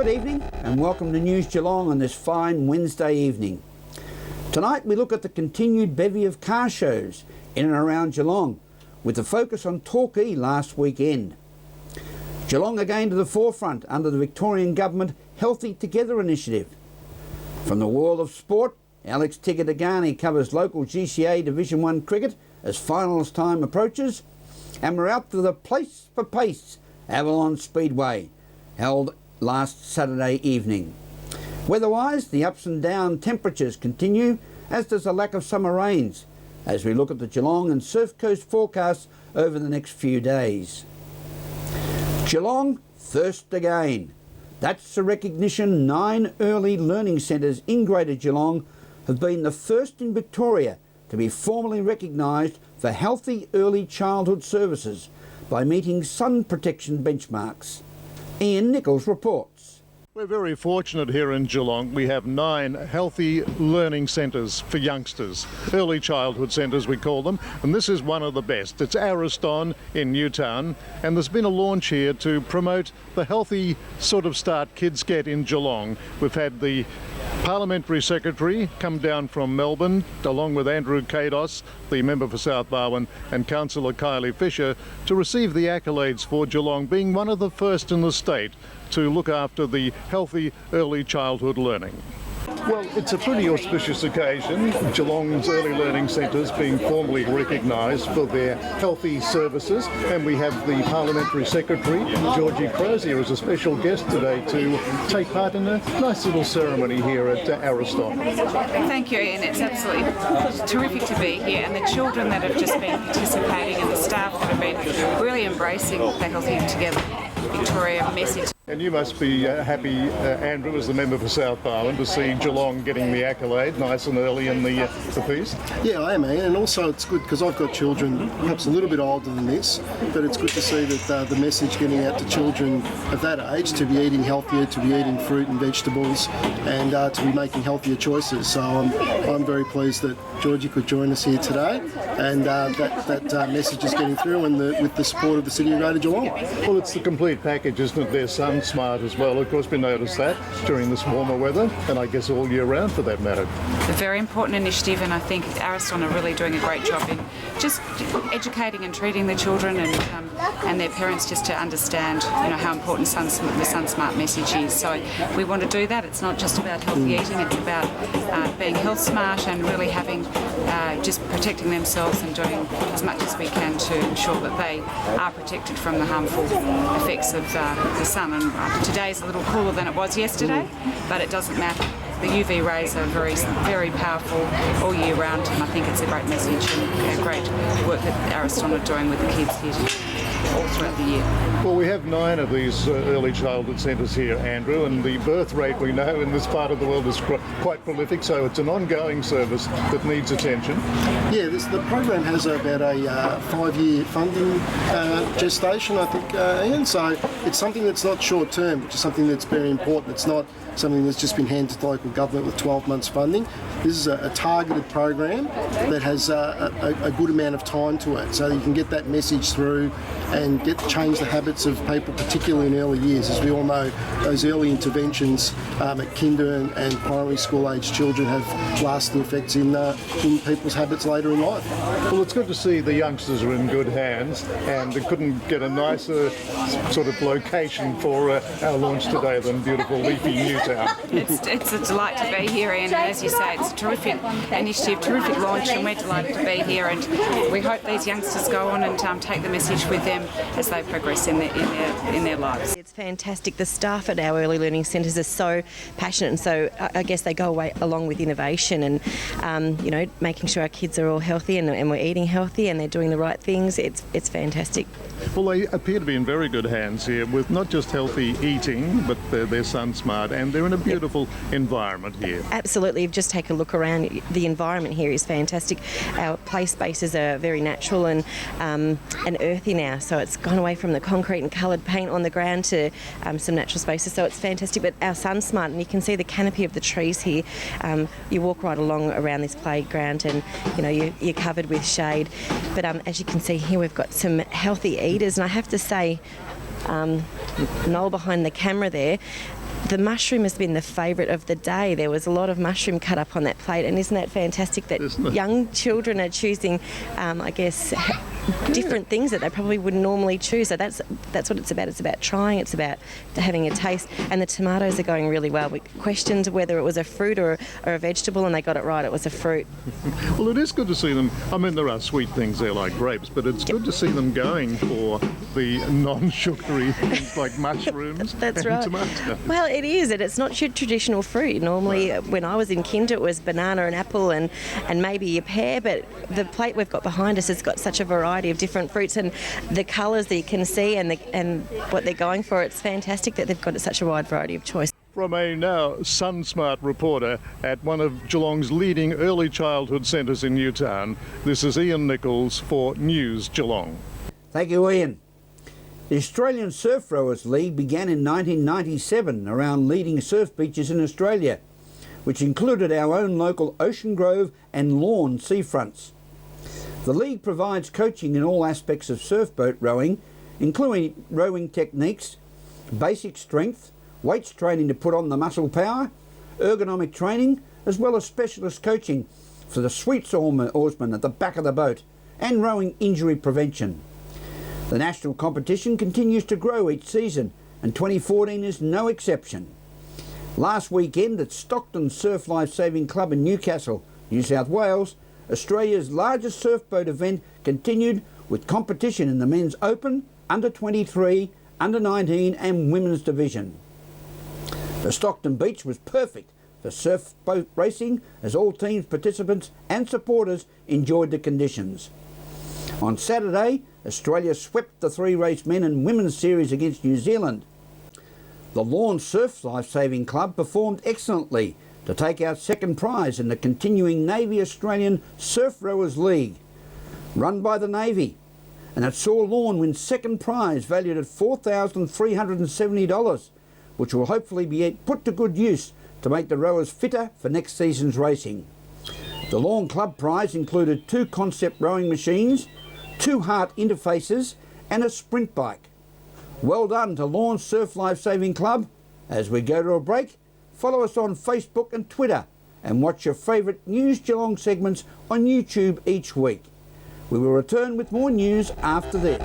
Good evening and welcome to News Geelong on this fine Wednesday evening. Tonight we look at the continued bevy of car shows in and around Geelong, with the focus on Torquay last weekend. Geelong again to the forefront under the Victorian Government Healthy Together initiative. From the world of sport, Alex Tigani covers local GCA Division 1 cricket as finals time approaches, and we're out to the Place for Pace Avalon Speedway, held last Saturday evening. Weather-wise, the ups and down temperatures continue, as does the lack of summer rains, as we look at the Geelong and Surf Coast forecasts over the next few days. Geelong, thirst again. That's the recognition 9 early learning centres in Greater Geelong have been the first in Victoria to be formally recognised for healthy early childhood services by meeting sun protection benchmarks. Ian Nichols reports. We're very fortunate here in Geelong. We have 9 healthy learning centres for youngsters, early childhood centres we call them, and this is one of the best. It's Ariston in Newtown, and there's been a launch here to promote the healthy sort of start kids get in Geelong. We've had the Parliamentary Secretary come down from Melbourne, along with Andrew Kados, the member for South Barwon, and Councillor Kylie Fisher, to receive the accolades for Geelong being one of the first in the state to look after the healthy early childhood learning. Well, it's a pretty auspicious occasion. Geelong's early learning centres being formally recognised for their healthy services, and we have the Parliamentary Secretary, Georgie Crozier, as a special guest today to take part in a nice little ceremony here at Ariston. Thank you, Ian. It's absolutely terrific to be here, and the children that have just been participating and the staff that have been really embracing the Healthy Together Victoria message. And you must be happy, Andrew, as the member for South Barwon, to see Geelong getting the accolade nice and early in the piece. Yeah, I am, Ian, and also it's good because I've got children perhaps a little bit older than this, but it's good to see that the message getting out to children of that age to be eating healthier, to be eating fruit and vegetables, and to be making healthier choices. So I'm very pleased that Georgie could join us here today, and that message is getting through, and with the support of the City of Greater Geelong. Well, it's the complete package, isn't it? There's sun smart as well. Of course, we noticed that during this warmer weather, and I guess all year round for that matter. A very important initiative, and I think Ariston are really doing a great job in just educating and treating the children and their parents just to understand, how important the Sun Smart message is. So we want to do that. It's not just about healthy eating; it's about being health smart and really having just protecting themselves and doing as much as we can to ensure that they are protected from the harmful effects of the sun. And today's a little cooler than it was yesterday, but it doesn't matter. The UV rays are very, very powerful all year round, and I think it's a great message and a great work that Ariston are doing with the kids here all throughout the year. Well, we have 9 of these early childhood centres here, Andrew, and the birth rate we know in this part of the world is quite prolific, so it's an ongoing service that needs attention. Yeah, the program has about a 5-year funding gestation, I think, Ian, so it's something that's not short term, which is something that's very important. It's not something that's just been handed to local government with 12 months funding. This is a targeted program that has a good amount of time to it, so you can get that message through and change the habits of people, particularly in early years. As we all know, those early interventions at kinder and primary school age children have lasting effects in people's habits later in life. Well, it's good to see the youngsters are in good hands, and they couldn't get a nicer sort of location for our launch today than beautiful leafy Newtown. It's a delight to be here, and as you say, it's a terrific initiative, terrific launch, and we're delighted to be here, and we hope these youngsters go on and take the message with them as they progress in their lives. It's fantastic. The staff at our early learning centres are so passionate, and so I guess they go away along with innovation and making sure our kids are all healthy and we're eating healthy and they're doing the right things. It's fantastic. Well, they appear to be in very good hands here with not just healthy eating, but they're sun smart, and they're in a beautiful environment here. Absolutely. Just take a look around. The environment here is fantastic. Our play spaces are very natural and earthy now, so it's gone away from the concrete and coloured paint on the ground to some natural spaces, so it's fantastic. But our sun smart, and you can see the canopy of the trees here. You walk right along around this playground and you're covered with shade, but as you can see here, we've got some healthy eaters, and I have to say, Noel behind the camera there, the mushroom has been the favourite of the day. There was a lot of mushroom cut up on that plate, and isn't that fantastic that young children are choosing, I guess, different things that they probably wouldn't normally choose. So that's what it's about. It's about trying. It's about having a taste. And the tomatoes are going really well. We questioned whether it was a fruit or a vegetable, and they got it right. It was a fruit. Well, it is good to see them. I mean, there are sweet things there like grapes, but it's good to see them going for the non-sugary things like mushrooms That's and right. tomatoes. Well, it is, and it's not your traditional fruit. Normally, when I was in kinder, it was banana and apple and maybe a pear, but the plate we've got behind us has got such a variety of different fruits, and the colours that you can see and what they're going for, it's fantastic that they've got such a wide variety of choice. From a now SunSmart reporter at one of Geelong's leading early childhood centres in Newtown, this is Ian Nichols for News Geelong. Thank you, Ian. The Australian Surf Rowers League began in 1997 around leading surf beaches in Australia, which included our own local Ocean Grove and Lorne seafronts. The league provides coaching in all aspects of surfboat rowing, including rowing techniques, basic strength, weights training to put on the muscle power, ergonomic training, as well as specialist coaching for the sweeps oarsmen at the back of the boat and rowing injury prevention. The national competition continues to grow each season, and 2014 is no exception. Last weekend at Stockton Surf Life Saving Club in Newcastle, New South Wales, Australia's largest surfboat event continued with competition in the men's open, under 23, under 19 and women's division. The Stockton Beach was perfect for surf boat racing as all teams, participants and supporters enjoyed the conditions. On Saturday, Australia swept the three-race men and women's series against New Zealand. The Lorne Surf Life Saving Club performed excellently to take out second prize in the continuing Navy Australian Surf Rowers League, run by the Navy, and it saw Lorne win second prize valued at $4,370, which will hopefully be put to good use to make the rowers fitter for next season's racing. The Lorne Club prize included 2 concept rowing machines, 2 Hart interfaces and a sprint bike. Well done to Lorne Surf Life Saving Club. As we go to a break, follow us on Facebook and Twitter and watch your favourite News Geelong segments on YouTube each week. We will return with more news after this.